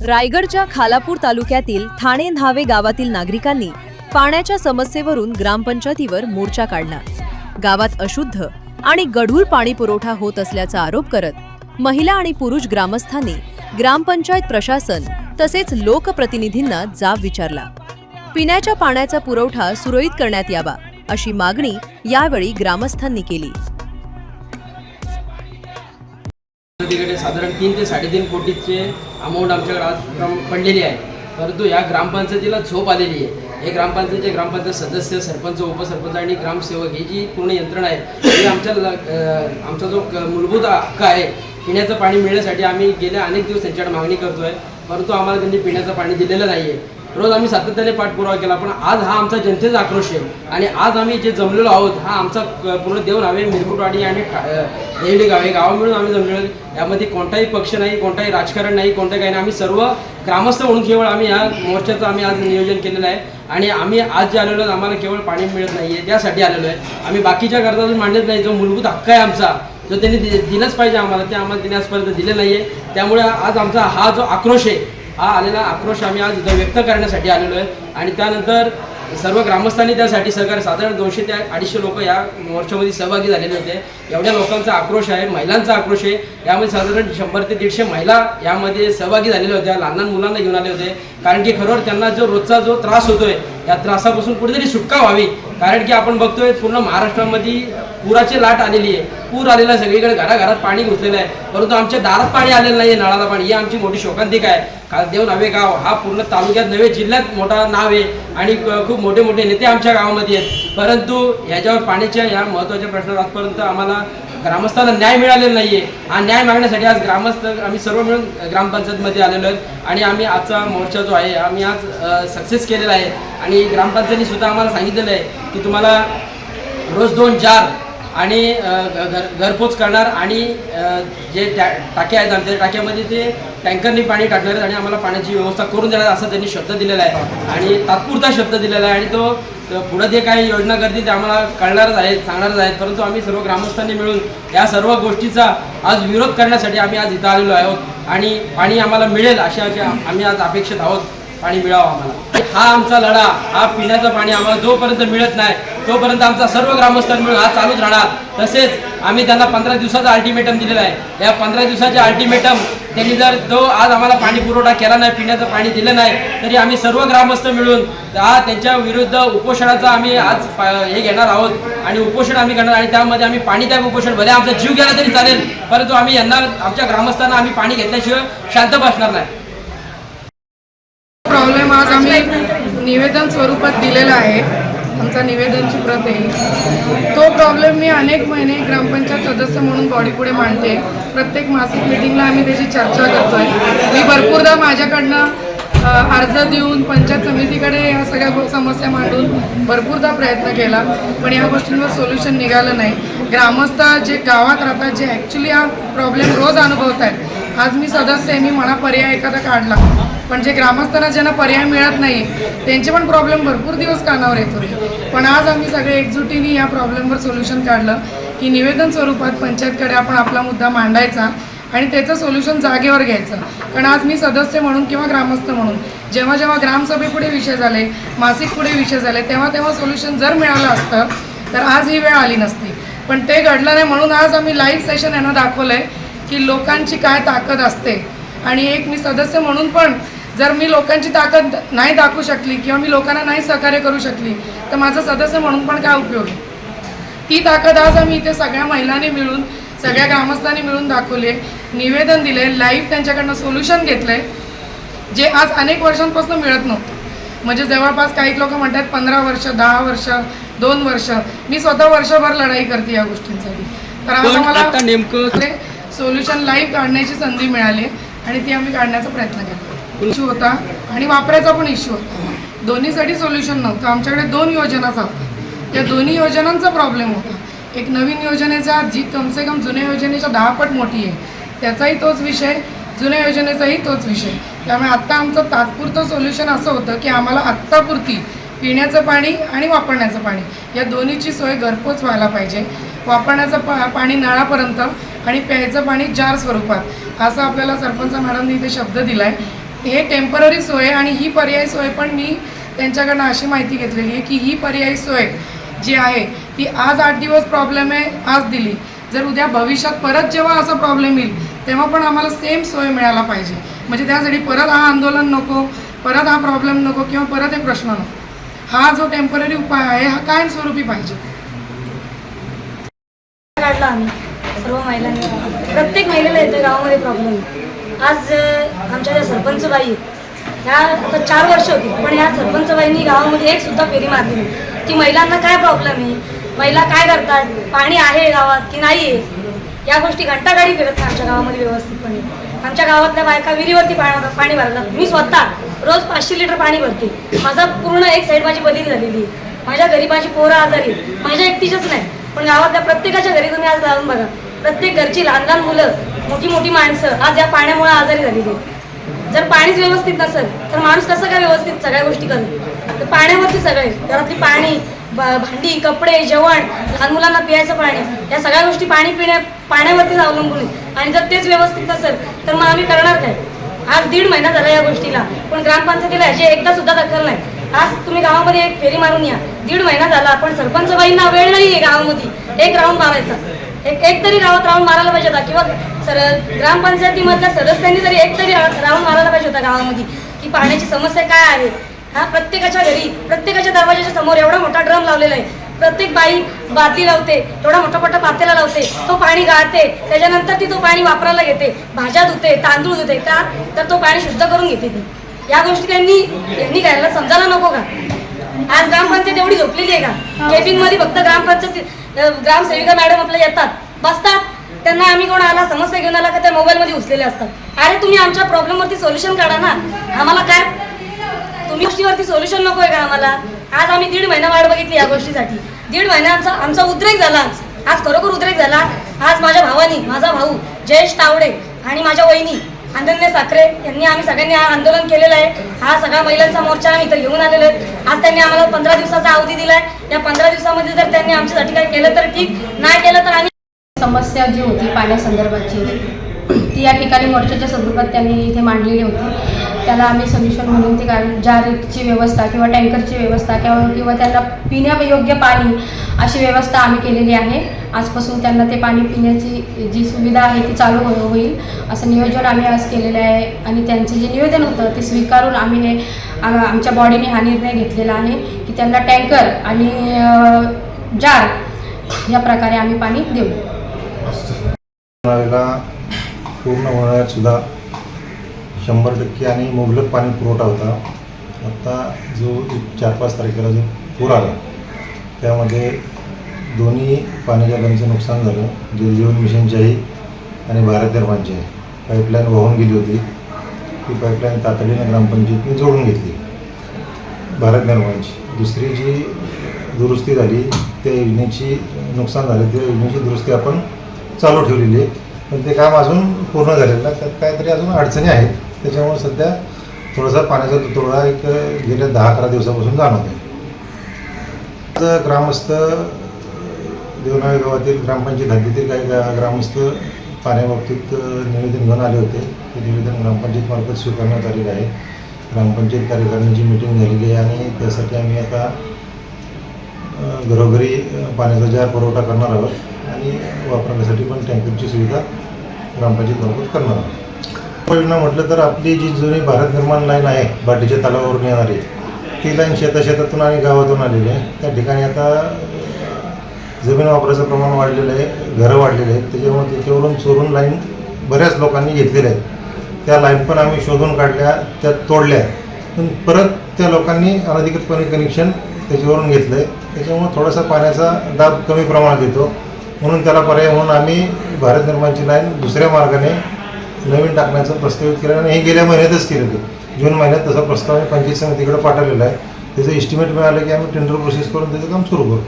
रायगडच्या खालापूर तालुक्यातील ठाणे न्हावे गावातील नागरिकांनी पाण्याच्या समस्येवरून ग्रामपंचायतीवर मोर्चा काढला। गावात अशुद्ध आणि गढूळ पाणी पुरवठा होत असल्याचा आरोप करत महिला आणि पुरुष ग्रामस्थांनी ग्रामपंचायत प्रशासन तसेच लोकप्रतिनिधींना जाब विचारला। पिण्याच्या पाण्याचा पुरवठा सुरळीत करण्यात यावा अशी मागणी यावेळी ग्रामस्थांनी केली। साधारण 3 ते 3.5 कोटीचे अमाऊंट आमच्याकडे आज पडलेली आहे, परंतु या ग्रामपंचायतीला झोप आलेली आहे। हे ग्रामपंचायत सदस्य, सरपंच, उपसरपंच आणि ग्रामसेवक ही जी पूर्ण यंत्रणा आहे ही आमचा जो मूलभूत हक्क आहे पिण्याचं पाणी मिळण्यासाठी आम्ही गेल्या अनेक दिवस त्यांच्याकडे मागणी करतोय, परंतु आम्हाला त्यांनी पिण्याचं पाणी दिलेलं नाही आहे। रोज आम्ही सातत्याने पाठपुरावा केला, पण आज हा आमचा जनतेचा आक्रोश आहे आणि आज आम्ही जे जमलेलो आहोत हा आमचा पूर्ण देवनावे, मिरकुटवाडी आणि देवडी गावे गाव मिळून आम्ही जमलेलो। यामध्ये कोणताही पक्ष नाही, कोणताही राजकारण नाही, कोणतं काही नाही। आम्ही सर्व ग्रामस्थ म्हणून केवळ आम्ही ह्या मोर्चाचं आम्ही आज नियोजन केलेलं आहे आणि आम्ही आज जे आलेलो आम्हाला केवळ पाणी मिळत नाही आहे त्यासाठी आलेलो आहे। आम्ही बाकीच्या गरजा अजून मांडत नाही। जो मूलभूत हक्क आहे आमचा, जो त्यांनी दिलंच पाहिजे आम्हाला, ते आम्हाला त्यांनी आजपर्यंत दिले नाही आहे। त्यामुळे आज आमचा हा जो आक्रोश आहे, हा आलेला आक्रोश आम्ही आज इथं व्यक्त करण्यासाठी आलेलो आहे आणि त्यानंतर सर्व ग्रामस्थांनी त्यासाठी सहकार्य, साधारण 200 ते 250 लोक या मोर्चामध्ये सहभागी झालेले होते। एवढ्या लोकांचा आक्रोश आहे, महिलांचा आक्रोश आहे। यामध्ये साधारण 100 ते 150 महिला यामध्ये सहभागी झालेल्या होत्या, लहान लहान मुलांना घेऊन आले होते, कारण की खरोखर त्यांना जो रोजचा जो त्रास होतोय या त्रासापासून कुठेतरी सुटका व्हावी। कारण की आपण बघतोय पूर्ण महाराष्ट्रामध्ये पुराची लाट आलेली आहे, पूर आलेला आहे, सगळीकडे घराघरात पाणी घुसलेलं आहे, परंतु आमच्या दारात पाणी आलेलं नाही आहे, नळाला पाणी। ही आमची मोठी शोकांतिका आहे। देवनावे गाव हा पूर्ण तालुक्यात नव्हे जिल्ह्यात मोठा नाव आहे आणि खूप मोठे मोठे नेते आमच्या गावामध्ये आहेत, परंतु याच्यावर पाण्याच्या या महत्त्वाच्या प्रश्नावर आजपर्यंत आम्हाला ग्रामस्थांना न्याय मिळालेला नाही आहे। हा न्याय मागण्यासाठी आज ग्रामस्थ आम्ही सर्व मिळून ग्रामपंचायतमध्ये आलेलो आहेत आणि आम्ही आजचा मोर्चा जो आहे आम्ही आज सक्सेस केलेला आहे आणि ग्रामपंचायतीने सुद्धा आम्हाला सांगितलेलं आहे की तुम्हाला रोज 2 जार आणि घरपोच करणार आणि जे टाक्या आहेत आमच्या टाक्यामध्ये ते टँकरनी पाणी टाकणार आहेत आणि आम्हाला पाण्याची व्यवस्था करून देणार असा त्यांनी शब्द दिलेला आहे आणि तात्पुरता शब्द दिलेला आहे आणि तो पुढे जे काही योजना करतील ते आम्हाला कळणारच आहेत, सांगणारच आहेत, परंतु आम्ही सर्व ग्रामस्थांनी मिळून या सर्व गोष्टीचा आज विरोध करण्यासाठी आम्ही आज इथं आलेलो आहोत आणि पाणी आम्हाला मिळेल अशा आम्ही आज अपेक्षित आहोत, पाणी मिळावं आम्हाला। हा आमचा लढा, हा पिण्याचं पाणी आम्हाला जोपर्यंत मिळत नाही तोपर्यंत आमचा सर्व ग्रामस्थांनी मिळून हा चालूच राहणार। तसेच आम्ही त्यांना 15 दिवसाचा अल्टिमेटम दिलेला आहे। या 15 दिवसाच्या अल्टिमेटम त्यांनी जर तो आज आम्हाला पाणी पुरवठा केला नाही, पिण्याचं पाणी दिलं नाही, तरी आम्ही सर्व ग्रामस्थ मिळून त्यांच्या विरुद्ध उपोषणाचा आम्ही आज हे घेणार आहोत आणि उपोषण आम्ही करणार आणि त्यामध्ये आम्ही पाणी त्या उपोषण भले आमचा जीव गेला तरी चालेल, परंतु आम्ही यांना आमच्या ग्रामस्थांना आम्ही पाणी घेतल्याशिवाय शांत बसणार नाही। प्रॉब्लेम आज आम्ही निवेदन स्वरूपात दिलेला आहे, आमचा निवेदनची प्रत आहे। तो प्रॉब्लेम मी अनेक महिने ग्रामपंचायत सदस्य म्हणून बॉडीपुढे मांडते। प्रत्येक मासिक मीटिंगला आम्ही त्याची चर्चा करतोय। मी भरपूरदा माझ्याकडनं अर्ज देऊन पंचायत समितीकडे या सगळ्या समस्या मांडून भरपूरदा प्रयत्न केला, पण या गोष्टींवर सोल्युशन निघालं नाही। ग्रामस्थ जे गावात राहतात, जे ॲक्च्युली हा प्रॉब्लेम रोज अनुभवत आहेत, आज मी सदस्य आहे, मी म्हणा पर्याय एखादा काढला, पण जे ग्रामस्थांना ज्यांना पर्याय मिळत नाही त्यांचे पण प्रॉब्लेम भरपूर दिवस कानावर येत होते। पण आज आम्ही सगळे एकजुटीने या प्रॉब्लेमवर सोल्युशन काढलं की निवेदन स्वरूपात पंचायतकडे आपण आपला मुद्दा मांडायचा आणि त्याचं सोल्युशन जागेवर घ्यायचं। कारण आज मी सदस्य म्हणून किंवा ग्रामस्थ म्हणून जेव्हा जेव्हा ग्रामसभेपुढे विषय झाले, मासिक पुढे विषय झाले, तेव्हा तेव्हा सोल्युशन जर मिळालं असतं तर आज ही वेळ आली नसती, पण ते घडलं नाही। म्हणून आज आम्ही लाईव्ह सेशन यांना दाखवलं आहे की लोकांची काय ताकद असते आणि एक मी सदस्य म्हणून पण जर मी लोकांची ताकद नाही दाखवू शकली किंवा मी लोकांना नाही सहकार्य करू शकली तर माझं सदस्य म्हणून पण काय उपयोग आहे। ती ताकद आज आम्ही इथे सगळ्या महिलांनी मिळून, सगळ्या ग्रामस्थांनी मिळून दाखवले, निवेदन दिले, लाईव्ह त्यांच्याकडनं सोल्युशन घेतले जे आज अनेक वर्षांपासून मिळत नव्हतं। म्हणजे जवळपास काही लोक म्हणतात 15 वर्ष, 10 वर्ष, 2 वर्ष, मी स्वतः वर्षभर लढाई करते या गोष्टींसाठी। तर आज मला नेमकं सोल्युशन लाईव्ह काढण्याची संधी मिळाली आणि ती आम्ही काढण्याचा प्रयत्न केला। इश्यू होता आणि वापरायचा पण इश्यू होता, दोन्हीसाठी सोल्युशन नव्हतं। आमच्याकडे 2 योजना चालतात, त्या दोन्ही योजनांचा प्रॉब्लेम होता। एक नवीन योजनेचा जी कमसे कम जुन्या योजनेच्या 10 पट मोठी आहे, त्याचाही तोच विषय, जुन्या योजनेचाही तोच विषय। त्यामुळे आत्ता आमचं तात्पुरतं सोल्युशन असं होतं की आम्हाला आत्तापुरती पिण्याचं पाणी आणि वापरण्याचं पाणी या दोन्हीची सोय घरपोच व्हायला पाहिजे। वापरण्याचं पाणी नळापर्यंत आणि प्यायचं पाणी जार स्वरूपात, असं आपल्याला सरपंच मॅडमनी इथे शब्द दिला आहे। हे टेम्पररी सोय आणि ही पर्यायी सोय पण मी त्यांच्याकडनं अशी माहिती घेतलेली आहे की ही पर्यायी सोय जी आहे ती आज 8 दिवस प्रॉब्लेम आहे आज दिली, जर उद्या भविष्यात परत जेव्हा असा प्रॉब्लेम येईल तेव्हा पण आम्हाला सेम सोय मिळायला पाहिजे. म्हणजे त्यासाठी परत हा आंदोलन नको, परत हा प्रॉब्लेम नको किंवा परत एक प्रश्न नको. हा जो टेम्पररी उपाय आहे हा कायमस्वरूपी पाहिजे. काढला आम्ही सर्व महिलांनी, प्रत्येक महिलेला येते गावामध्ये प्रॉब्लेम. आज आमच्या ज्या सरपंच बाई आहेत, ह्या आता 4 वर्ष होती, पण ह्या सरपंच बाईंनी गावामध्ये एक सुद्धा फेरी मारली नाही की महिलांना काय प्रॉब्लेम आहे, महिला काय करतात, पाणी आहे गावात की नाही आहे, या गोष्टी घंटागाडी फिरत नाही आमच्या गावामध्ये व्यवस्थितपणे. आमच्या गावातल्या बायका विहिरीवरती पाणी भरतात. मी स्वतः रोज 500 लिटर पाणी भरते. माझा पूर्ण एक साईड माझी बदली झालेली आहे. माझ्या घरी माझी पोरं आजारी आहेत, माझ्या एकटीचंच नाही पण गावातल्या प्रत्येकाच्या घरी तुम्ही आज जाऊन बघा, प्रत्येक घरची लहान लहान मुलं, मोठी मोठी माणसं आज या पाण्यामुळे आजारी झालेली आहेत. जर पाणीच व्यवस्थित नसेल तर माणूस कसं काय व्यवस्थित सगळ्या गोष्टी करेल. तर पाण्यावरती सगळे घरातली पाणी, भांडी, कपडे, जेवण, लहान मुलांना पियायचं पाणी, या सगळ्या गोष्टी पाण्यावरतीच अवलंबून आहेत. आणि जर तेच व्यवस्थित नसेल तर मग आम्ही करणार काय. आज 1.5 महिना झाला या गोष्टीला, पण ग्रामपंचायतीला ह्याची एकदा सुद्धा दखल नाही. आज तुम्ही गावामध्ये एक फेरी मारून या, 1.5 महिना झाला पण सरपंच बाईंना वेळ नाही आहे गावामध्ये एक राऊंड मारायचा. एक तरी गावात राऊंड मारायला पाहिजे होता, किंवा ग्रामपंचायतीमधल्या सदस्यांनी तरी एक तरी राऊंड मारायला पाहिजे होता गावामध्ये की पाण्याची समस्या काय आहे. हा प्रत्येकाच्या घरी, प्रत्येकाच्या दरवाजाच्या समोर एवढा मोठा ड्रम लावलेला आहे. प्रत्येक बाई बादली लावते, एवढा मोठा मोठा पातेला लावते, तो पाणी गाळते, त्याच्यानंतर ती तो पाणी वापरायला घेते, भाज्या धुते, तांदूळ धुते, का तर तो पाणी शुद्ध करून घेते ती. या गोष्टी त्यांनी घ्यायला समजायला नको का. आज ग्रामपंचायत एवढी झोपलेली आहे का. केबिनमध्ये फक्त ग्रामसेविका मॅडम आपल्या येतात, बसतात, त्यांना आम्ही कोण आला समस्या घेऊन आला का त्या मोबाईलमध्ये घुसलेले असतात. अरे तुम्ही आमच्या प्रॉब्लेमवरती सोल्युशन काढा ना, आम्हाला काय तुम्ही गोष्टीवरती सोल्युशन नको आहे का आम्हाला. आज आम्ही 1.5 महिना वाट बघितली या गोष्टीसाठी. 1.5 महिन्याचा आमचा उद्रेक झाला. आज खरोखर उद्रेक झाला. आज माझ्या भावानी, माझा भाऊ जयेश तावडे आणि माझ्या वहिनी अनन्या साखरे यांनी आम्ही सगळ्यांनी आंदोलन केलेलं आहे. हा सगळा महिलांचा मोर्चा आम्ही इथं घेऊन आलेलो आहे. आज त्यांनी आम्हाला 15 दिवसाचा अवधी दिलाय. या 15 दिवसामध्ये जर त्यांनी आमच्यासाठी काही केलं तर ठीक, नाही केलं तर आम्ही समस्या जी होती पाण्यासंदर्भाची ती या ठिकाणी मोर्चाच्या स्वरूपात त्यांनी इथे मांडलेली होती. त्याला आम्ही सोल्युशन म्हणून ती जारची व्यवस्था किंवा टँकरची व्यवस्था किंवा त्यांना पिण्यायोग्य पाणी अशी व्यवस्था आम्ही केलेली आहे. आजपासून त्यांना ते पाणी पिण्याची जी सुविधा आहे ती चालू होईल असं नियोजन आम्ही आज केलेलं आहे. आणि त्यांचं जे निवेदन होतं ते स्वीकारून आम्ही हे आमच्या बॉडीने हा निर्णय घेतलेला आहे की त्यांना टँकर आणि जार या प्रकारे आम्ही पाणी देऊ. पूर्ण उन्हाळ्यात सुद्धा 100% आणि मुबलक पाणी पुरवठा होता. आत्ता जो 4-5 तारखेला जो पूर आला त्यामध्ये दोन्ही पाण्याच्या लाईनचं नुकसान झालं. जलजीवन मिशनच्याही आणि भारत निर्माणची पाईपलाईन वाहून गेली होती. ती पाईपलाईन तातडीने ग्रामपंचायतीने जोडून घेतली भारत निर्माणची. दुसरी जी दुरुस्ती झाली त्या योजनेची नुकसान झालं, त्या योजनेची दुरुस्ती आपण चालू ठेवलेली आहे, पण ते काम अजून पूर्ण झालेलं नाही. त्यात काहीतरी अजून अडचणी आहेत. त्याच्यामुळे सध्या थोडासा पाण्याचा तुटवडा एक गेल्या 10-11 दिवसापासून जाणवत आहे. ग्रामस्थ देवनाळे गावातील ग्रामपंचायत हद्दीतील काही ग्रामस्थ पाण्याबाबतीत निवेदन घेऊन आले होते. ते निवेदन ग्रामपंचायतमार्फत स्वीकारण्यात आलेलं आहे. ग्रामपंचायत कार्यकारिणीची मीटिंग झालेली आहे आणि त्यासाठी आम्ही आता घरोघरी पाण्याचा जार पुरवठा करणार आहोत आणि वापरण्यासाठी पण टँकरची सुविधा ग्रामपंचायतमार्फत करणार आहोत. योजना म्हटलं तर आपली जी जुनी भारत निर्माण लाईन आहे बाटीच्या तलावावरून येणारी, ती लाईन शेतातून आणि गावातून आलेली आहे. त्या ठिकाणी आता जमीन वापराचं प्रमाण वाढलेलं आहे, घरं वाढलेले आहेत, त्याच्यामुळे त्याच्यावरून चोरून लाईन बऱ्याच लोकांनी घेतलेल्या आहेत. त्या लाईन पण आम्ही शोधून काढल्या, त्या तोडल्या, पण परत त्या लोकांनी अनधिकृतपणे कनेक्शन त्याच्यावरून घेतलं आहे. त्याच्यामुळे थोडासा पाण्याचा दाब कमी प्रमाणात येतो, म्हणून त्याला पर्याय म्हणून आम्ही भारत निर्माणची लाईन दुसऱ्या मार्गाने नवीन टाकण्याचा प्रस्तावित केलं आणि हे गेल्या महिन्यातच केलं होतं. जून महिन्यात तसा प्रस्ताव पंचायत समितीकडे पाठवलेला आहे. त्याचं एस्टिमेट मिळालं की आम्ही टेंडर प्रोसेस करून त्याचं काम सुरू करू.